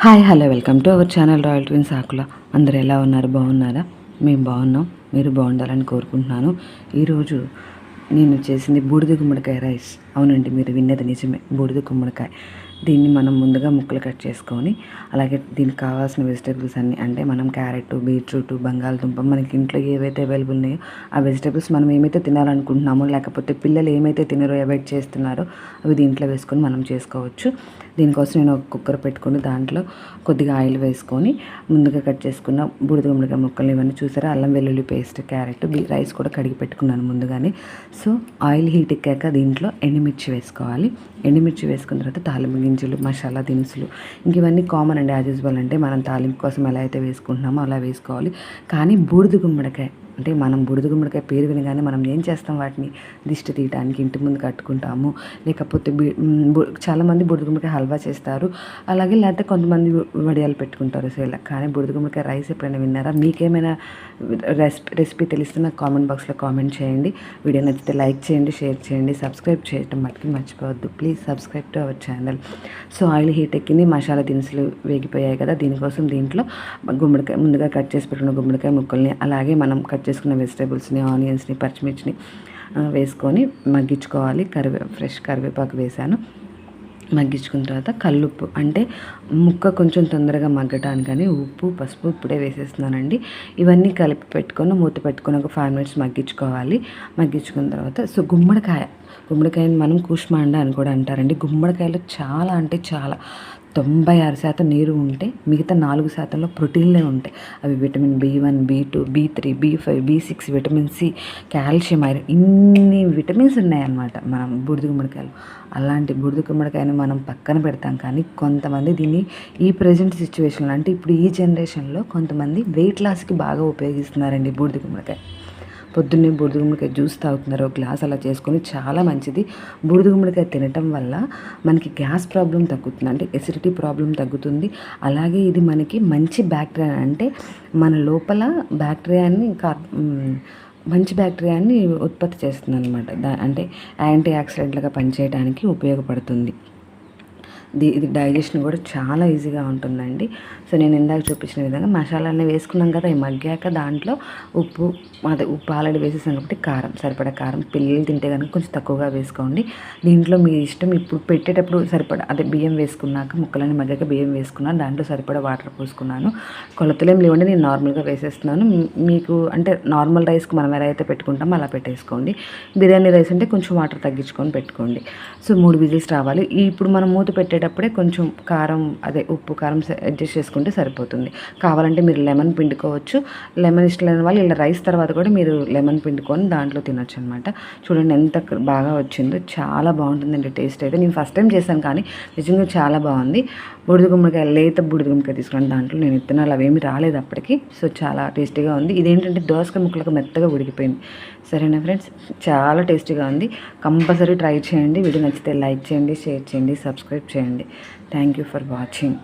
Hi hello welcome to our channel Royal Twins Akula. అందరు ఎలా ఉన్నారు? బాగున్నారా? మేము బాగున్నాం. మీరు బాగుండాలని కోరుకుంటున్నాను. ఈరోజు నేను చేసింది బూడిద గుమ్మడికాయ రైస్. అవునండి, మీరు విన్నది నిజమే, బూడిద గుమ్మడికాయ. దీన్ని మనం ముందుగా ముక్కలు కట్ చేసుకొని, అలాగే దీనికి కావాల్సిన వెజిటేబుల్స్ అన్నీ, అంటే మనం క్యారెట్, బీట్రూట్, బంగాళదుంప, మనకి ఇంట్లో ఏవైతే అవైలబుల్ ఉన్నాయో ఆ వెజిటేబుల్స్ మనం ఏమైతే తినాలనుకుంటున్నామో, లేకపోతే పిల్లలు ఏమైతే తినరో, అవాయిడ్ చేస్తున్నారో అవి దీంట్లో వేసుకొని మనం చేసుకోవచ్చు. దీనికోసం నేను ఒక కుక్కర్ పెట్టుకొని దాంట్లో కొద్దిగా ఆయిల్ వేసుకొని ముందుగా కట్ చేసుకున్న బూడిద గుమ్మడికాయ ముక్కలు ఇవన్నీ చూసారా, అల్లం వెల్లుల్లి పేస్ట్, క్యారెట్, రైస్ కూడా కడిగి పెట్టుకున్నాను ముందుగానే. సో ఆయిల్ హీట్ ఎక్కాక దీంట్లో ఎండుమిర్చి వేసుకోవాలి. ఎండుమిర్చి వేసుకున్న తర్వాత తాలింపు గింజలు, మసాలా దినుసులు, ఇంక ఇవన్నీ కామన్ అండి, యాజ్ యూజువల్. అంటే మనం తాలింపు కోసం ఎలా అయితే వేసుకుంటున్నామో అలా వేసుకోవాలి. కానీ బూడిద గుమ్మడికాయ అంటే మనం బూడిద గుమ్మడికాయ పేరు వినగానే మనం ఏం చేస్తాం, వాటిని దిష్టి తీయడానికి ఇంటి ముందు కట్టుకుంటాము. లేకపోతే చాలామంది బూడిద గుమ్మడికాయ హల్వా చేస్తారు, అలాగే లేకపోతే కొంతమంది వడియాలు పెట్టుకుంటారు. సో ఇలా. కానీ బూడిద గుమ్మడికాయ రైస్ ఎప్పుడైనా విన్నారా? మీకేమైనా రెసిపీ తెలిస్తే నాకు కామెంట్ బాక్స్లో కామెంట్ చేయండి. వీడియో నచ్చితే లైక్ చేయండి, షేర్ చేయండి, సబ్స్క్రైబ్ చేయడం మటుకు మర్చిపోవద్దు. Please subscribe to our channel. So oil heat ఎక్కింది, మసాలా దినుసులు వేగిపోయాయి కదా. దీనికోసం దీంట్లో గుమ్మడికాయ ముందుగా కట్ చేసి పెట్టుకున్న గుమ్మడికాయ ముక్కల్ని, అలాగే మనం కట్ చేసుకున్న వెజిటేబుల్స్ని, ఆనియన్స్ని, పచ్చిమిర్చిని వేసుకొని మగ్గించుకోవాలి. ఫ్రెష్ కరివేపాకు వేసాను. మగ్గించుకున్న తర్వాత కల్లుప్పు, అంటే ముక్క కొంచెం తొందరగా మగ్గటానికని ఉప్పు, పసుపు ఇప్పుడే వేసేస్తున్నానండి. ఇవన్నీ కలిపి పెట్టుకొని మూత పెట్టుకొని ఒక 5 minutes మగ్గించుకోవాలి. మగ్గించుకున్న తర్వాత సో గుమ్మడికాయని మనం కూష్మాండ అని కూడా అంటారండి. గుమ్మడికాయలో చాలా అంటే చాలా 96% నీరు ఉంటే మిగతా 4%లో ప్రోటీన్లే ఉంటాయి. అవి vitamin B1, B2, B3, B5, B6, vitamin C, calcium, iron, ఇన్ని విటమిన్స్ ఉన్నాయన్నమాట మనం బూడిద గుమ్మడికాయలు. అలాంటి బూడిద గుమ్మడికాయని మనం పక్కన పెడతాం. కానీ కొంతమంది దీన్ని ఈ ప్రజెంట్ సిచ్యువేషన్లో, అంటే ఇప్పుడు ఈ జనరేషన్లో కొంతమంది వెయిట్ లాస్కి బాగా ఉపయోగిస్తున్నారండి బూడిద గుమ్మడికాయ. పొద్దున్నే బూడిద గుమ్మడికాయ జ్యూస్ తాగుతున్నారు, ఒక గ్లాస్ అలా చేసుకొని, చాలా మంచిది. బూడిద గుమ్మడికాయ తినటం వల్ల మనకి గ్యాస్ ప్రాబ్లం తగ్గుతుంది, అంటే ఎసిడిటీ ప్రాబ్లం తగ్గుతుంది. అలాగే ఇది మనకి మంచి బ్యాక్టీరియా, అంటే మన లోపల బ్యాక్టీరియాని మంచి బ్యాక్టీరియాని ఉత్పత్తి చేస్తుంది అనమాట. అంటే యాంటీ ఆక్సిడెంట్లుగా పనిచేయడానికి ఉపయోగపడుతుంది. ఇది డైజెషన్ కూడా చాలా ఈజీగా ఉంటుందండి. సో నేను ఇందాక చూపించిన విధంగా మసాలాన్ని వేసుకున్నాం కదా, ఈ మగ్గాక దాంట్లో ఉప్పు ఆల్రెడీ వేసేసాం కాబట్టి కారం, సరిపడా కారం. పిల్లలు తింటే కనుక కొంచెం తక్కువగా వేసుకోండి. దీంట్లో మీ ఇష్టం. ఇప్పుడు పెట్టేటప్పుడు సరిపడా బియ్యం వేసుకున్నాక, ముక్కలన్నీ మగ్గాక బియ్యం వేసుకున్నాను, దాంట్లో సరిపడా వాటర్ పోసుకున్నాను. కొలతలేం లేవండి, నేను నార్మల్గా వేసేస్తున్నాను. మీకు అంటే నార్మల్ రైస్కి మనం ఎలా అయితే పెట్టుకుంటామో అలా పెట్టేసుకోండి. బిర్యానీ రైస్ అంటే కొంచెం వాటర్ తగ్గించుకొని పెట్టుకోండి. సో 3 విజిల్స్ రావాలి. ఇప్పుడు మనం మూత పెట్టేటప్పుడే కొంచెం కారం, ఉప్పు కారం అడ్జస్ట్ చేసుకుంటే సరిపోతుంది. కావాలంటే మీరు లెమన్ పిండుకోవచ్చు. లెమన్ ఇష్టం లేని వాళ్ళు ఇలా రైస్ తర్వాత కూడా మీరు లెమన్ పిండుకొని దాంట్లో తినొచ్చు అనమాట. చూడండి ఎంత బాగా వచ్చిందో, చాలా బాగుంటుందండి టేస్ట్ అయితే. నేను ఫస్ట్ టైం చేశాను కానీ నిజంగా చాలా బాగుంది. బూడిద గుమ్మడికాయ, లేత బూడిద గుమ్మడికాయ తీసుకుని దాంట్లో నేను విత్తనాలు అవేమి రాలేదు అప్పటికి. సో చాలా టేస్టీగా ఉంది. ఇదేంటంటే దోసకాయ ముక్కలకు మెత్తగా ఉడికిపోయింది. సరేనా ఫ్రెండ్స్, చాలా టేస్టీగా ఉంది. కంపల్సరీ ట్రై చేయండి. వీడియో నచ్చితే లైక్ చేయండి, షేర్ చేయండి, సబ్స్క్రైబ్ చేయండి. Thank you for watching.